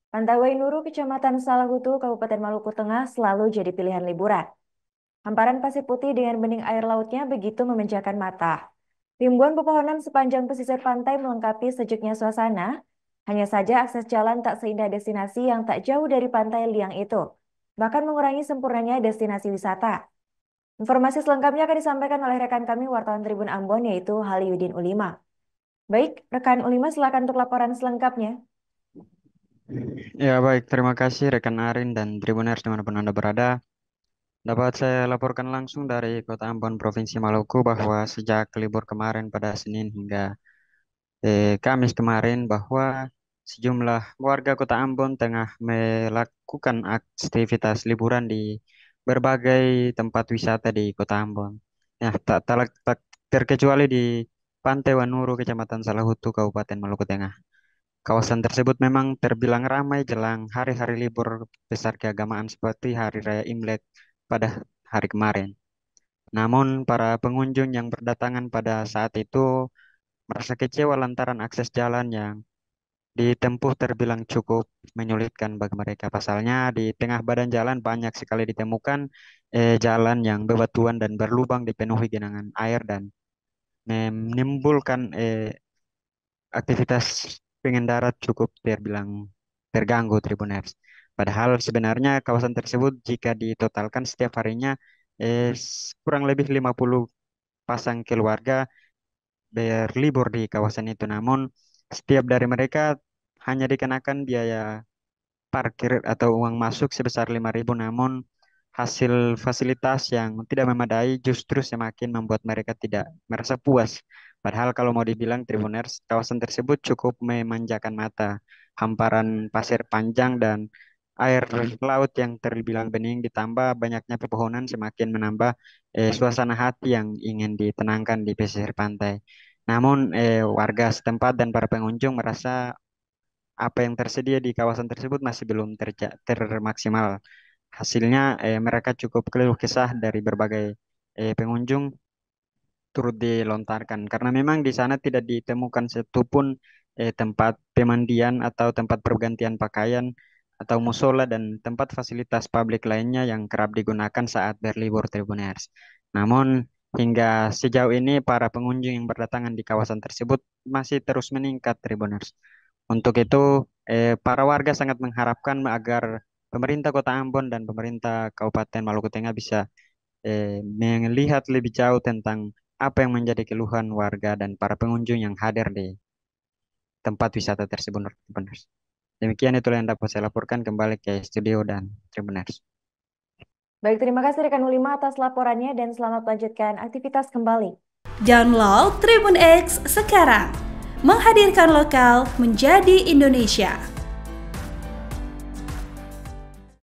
Pantai Wainuru, Kecamatan Salahutu, Kabupaten Maluku Tengah selalu jadi pilihan liburan. Hamparan pasir putih dengan bening air lautnya begitu memanjakan mata. Ribuan pepohonan sepanjang pesisir pantai melengkapi sejuknya suasana. Hanya saja akses jalan tak seindah destinasi yang tak jauh dari pantai liang itu. Bahkan mengurangi sempurnanya destinasi wisata. Informasi selengkapnya akan disampaikan oleh rekan kami wartawan Tribun Ambon yaitu Haliudin Ulima. Baik, rekan Ulima silakan untuk laporan selengkapnya. Ya baik, terima kasih rekan Arin dan Tribuners dimanapun Anda berada. Dapat saya laporkan langsung dari Kota Ambon, Provinsi Maluku bahwa sejak libur kemarin pada Senin hingga Kamis kemarin bahwa sejumlah warga Kota Ambon tengah melakukan aktivitas liburan di berbagai tempat wisata di Kota Ambon. Ya, tak terkecuali di Pantai Wanuru, Kecamatan Salahutu, Kabupaten Maluku Tengah. Kawasan tersebut memang terbilang ramai jelang hari-hari libur besar keagamaan seperti Hari Raya Imlek pada hari kemarin. Namun, para pengunjung yang berdatangan pada saat itu merasa kecewa lantaran akses jalan yang ditempuh terbilang cukup menyulitkan bagi mereka. Pasalnya, di tengah badan jalan banyak sekali ditemukan jalan yang bebatuan dan berlubang dipenuhi genangan air dan menimbulkan aktivitas pengendara cukup terbilang terganggu Tribuners. Padahal sebenarnya kawasan tersebut jika ditotalkan setiap harinya kurang lebih 50 pasang keluarga berlibur di kawasan itu. Namun setiap dari mereka hanya dikenakan biaya parkir atau uang masuk sebesar 5.000, namun hasil fasilitas yang tidak memadai justru semakin membuat mereka tidak merasa puas. Padahal kalau mau dibilang Tribuners, kawasan tersebut cukup memanjakan mata. Hamparan pasir panjang dan air laut yang terbilang bening ditambah banyaknya pepohonan semakin menambah suasana hati yang ingin ditenangkan di pesisir pantai. Namun warga setempat dan para pengunjung merasa apa yang tersedia di kawasan tersebut masih belum termaksimal. Hasilnya mereka cukup keluh kesah dari berbagai pengunjung turut dilontarkan karena memang di sana tidak ditemukan satupun tempat pemandian atau tempat pergantian pakaian atau musola dan tempat fasilitas publik lainnya yang kerap digunakan saat berlibur Tribuners. Namun hingga sejauh ini para pengunjung yang berdatangan di kawasan tersebut masih terus meningkat Tribuners. Untuk itu, para warga sangat mengharapkan agar pemerintah Kota Ambon dan pemerintah Kabupaten Maluku Tengah bisa melihat lebih jauh tentang apa yang menjadi keluhan warga dan para pengunjung yang hadir di tempat wisata tersebut, Tribuners. Demikian itulah yang dapat saya laporkan kembali ke studio dan Tribuners. Baik, terima kasih rekan Ulima atas laporannya dan selamat melanjutkan aktivitas kembali. Download Tribun X sekarang, menghadirkan lokal menjadi Indonesia.